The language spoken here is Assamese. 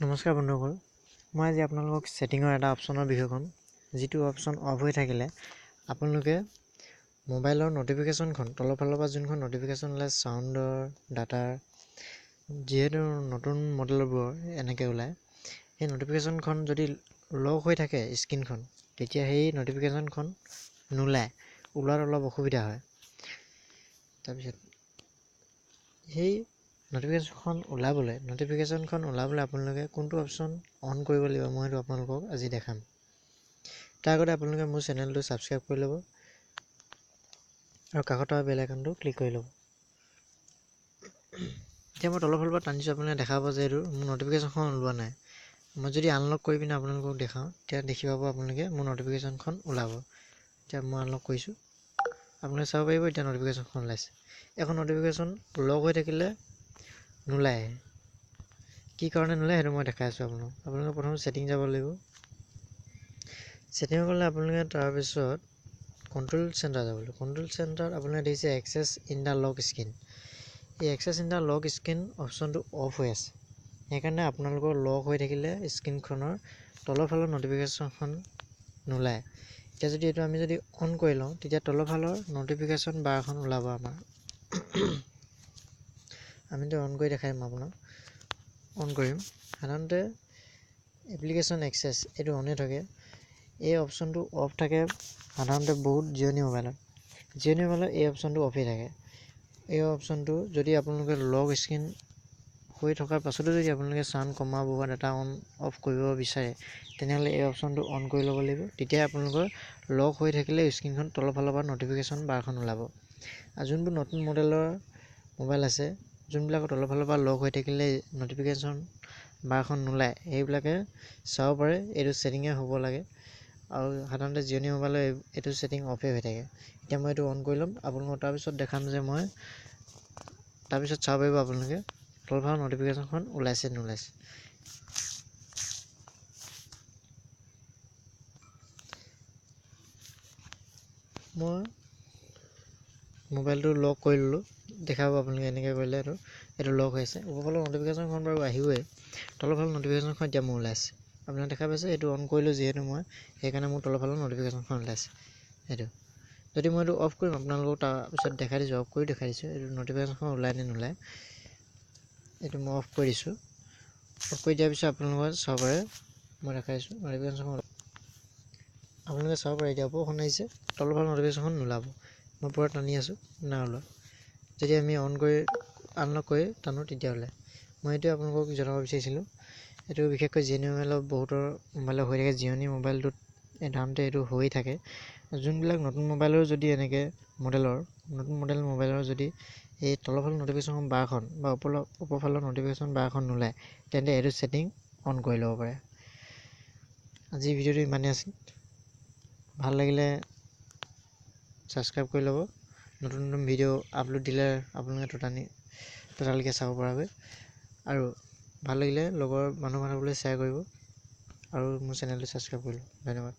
নমস্কাৰ বন্ধুসকল, মই আজি আপোনালোকক ছেটিঙৰ এটা অপশ্যনৰ বিষয়ে ক'ম, যিটো অপশ্যন অফ হৈ থাকিলে আপোনালোকে মোবাইলৰ ন'টিফিকেশ্যনখন তলৰ ফালৰ পৰা যোনখন ন'টিফিকেশ্যন ওলায় চাউণ্ডৰ ডাটাৰ, যিহেতু নতুন মডেলবোৰৰ এনেকৈ ওলায়, সেই ন'টিফিকেশ্যনখন যদি লক হৈ থাকে স্ক্ৰীনখন, তেতিয়া সেই ন'টিফিকেশ্যনখন নোলায়, ওলোৱাত অলপ অসুবিধা হয়। তাৰপিছত সেই ন'টিফিকেশ্যনখন ওলাবলৈ আপোনালোকে কোনটো অপশ্যন অন কৰিব লাগিব মই সেইটো আপোনালোকক আজি দেখাম। তাৰ আগতে আপোনালোকে মোৰ চেনেলটো ছাবস্ক্ৰাইব কৰি ল'ব আৰু কাষত থকা বেল আইকনটো ক্লিক কৰি ল'ব। এতিয়া মই তলৰ ফালৰ পৰা টানিছোঁ, আপোনালোকে দেখা পাব যে এইটো মোৰ ন'টিফিকেশ্যনখন ওলোৱা নাই। মই যদি আনলক কৰি পিনে আপোনালোকক দেখাওঁ, তেতিয়া দেখি পাব আপোনালোকে মোৰ ন'টিফিকেশ্যনখন ওলাব। এতিয়া মই আনলক কৰিছোঁ, আপোনালোকে চাব পাৰিব এতিয়া ন'টিফিকেশ্যনখন ওলাইছে। এখন ন'টিফিকেশ্যন লক হৈ থাকিলে নোলায়। কি কাৰণে নোলায় সেইটো মই দেখাই আছোঁ আপোনালোকে প্ৰথম ছেটিং যাব লাগিব। ছেটিং গ'লে আপোনালোকে তাৰপিছত কণ্ট্ৰল চেণ্টাৰ যাব লাগিব। কণ্ট্ৰল চেণ্টাৰত আপোনালোকে দেখিছে access in the lock screen. এই access in the lock screen অপশ্যনটো অফ হৈ আছে। সেইকাৰণে আপোনালোকৰ লক হৈ থাকিলে স্ক্ৰীনখনৰ তলৰ ফালৰ ন'টিফিকেশ্যনখন নোলায়। এতিয়া যদি এইটো আমি যদি অন কৰি লওঁ, তেতিয়া তলৰ ফালৰ ন'টিফিকেশ্যন বাৰখন ওলাব আমাৰ। আমিতো অন কৰি দেখাম আপোনাক। অন কৰিম। সাধাৰণতে এপ্লিকেশ্যন এক্সেছ এইটো অনে থাকে। এই অপশ্যনটো অফ থাকে সাধাৰণতে বহুত জিঅ'নি মোবাইলত এই অপশ্যনটো অফেই থাকে। এই অপশ্যনটো যদি আপোনালোকে লক স্ক্ৰীন হৈ থকাৰ পাছতো যদি আপোনালোকে চাউণ্ড কমাব বা ডাটা অন অফ কৰিব বিচাৰে, তেনেহ'লে এই অপশ্যনটো অন কৰি ল'ব লাগিব। তেতিয়া আপোনালোকৰ লক হৈ থাকিলে স্ক্ৰীনখন তলৰ ফালৰ পৰা ন'টিফিকেশ্যন বাৰখন ওলাব। আৰু যোনবোৰ নতুন মডেলৰ মোবাইল আছে, যোনবিলাকৰ তলৰ ফালৰ পৰা লক হৈ থাকিলে ন'টিফিকেশ্যন বাৰখন নোলায়, সেইবিলাকে চাব পাৰে এইটো ছেটিঙে হ'ব লাগে। আৰু সাধাৰণতে জিঅ'নি মোবাইলৰ এইটো ছেটিং অফেই হৈ থাকে। এতিয়া মই এইটো অন কৰি ল'ম, আপোনালোকক তাৰপিছত দেখাম যে মই তাৰপিছত চাব পাৰিব আপোনালোকে তলৰ ফালৰ ন'টিফিকেশ্যনখন ওলাইছে নোলাইছে। মই মোবাইলটো লক কৰি ল'লোঁ, দেখা পাব আপোনালোকে এনেকৈ কৰিলে এইটো লক হৈ আছে। ওপৰফালৰ ন'টিফিকেশ্যনখন বাৰু আহিবই, তলৰ ফালৰ ন'টিফিকেশ্যনখন এতিয়া মোৰ ওলাইছে। আপোনালোকে দেখা পাইছে এইটো অন কৰিলোঁ যিহেতু মই, সেইকাৰণে মোৰ তলৰ ফালৰ ন'টিফিকেশ্যনখন ওলাইছে। এইটো যদি মই এইটো অফ কৰিম আপোনালোকক তাৰপিছত দেখাই দিছোঁ, অফ কৰি দেখাই দিছোঁ এইটো ন'টিফিকেশ্যনখন ওলায় নে নোলায়। এইটো মই অফ কৰি দিছোঁ। অফ কৰি দিয়াৰ পিছত আপোনালোকে চাব পাৰে, মই দেখাই দিছোঁ ন'টিফিকেশ্যনখন আপোনালোকে চাব পাৰে এতিয়া ওপৰখন আহিছে, তলৰ ফালৰ ন'টিফিকেশ্যনখন নোলাব। মই পূৰা টানি আছোঁ, নাই ওলোৱা। যদি আমি অন কৰি আনলক কৰি টানো তেতিয়া ওলায়। মই এইটোৱে আপোনালোকক জনাব বিচাৰিছিলোঁ। এইটো বিশেষকৈ জিঅ'নি মোবাইলত বহুতৰ মোবাইলত হৈ থাকে। জিঅ'নি মোবাইলটোত সাধাৰণতে এইটো হৈয়ে থাকে। যোনবিলাক নতুন মোবাইলৰ যদি এনেকৈ নতুন মডেল মোবাইলৰ যদি এই তলৰ ফালৰ ন'টিফিকেশ্যন বাৰখন বা ওপৰফালৰ ন'টিফিকেশ্যন বাৰখন নোলায়, তেন্তে এইটো ছেটিং অন কৰি ল'ব পাৰে। আজি ভিডিঅ'টো ইমানেই আছিল। ভাল লাগিলে ছাবস্ক্ৰাইব কৰি ল'ব। নতুন নতুন ভিডিঅ' আপলোড দিলে আপোনালোকে ততালিকে চাব পৰাকৈ। আৰু ভাল লাগিলে লগৰ মানুহবোৰলৈ শ্বেয়াৰ কৰিব আৰু মোৰ চেনেলটো ছাবস্ক্ৰাইব কৰি ল'ব। ধন্যবাদ।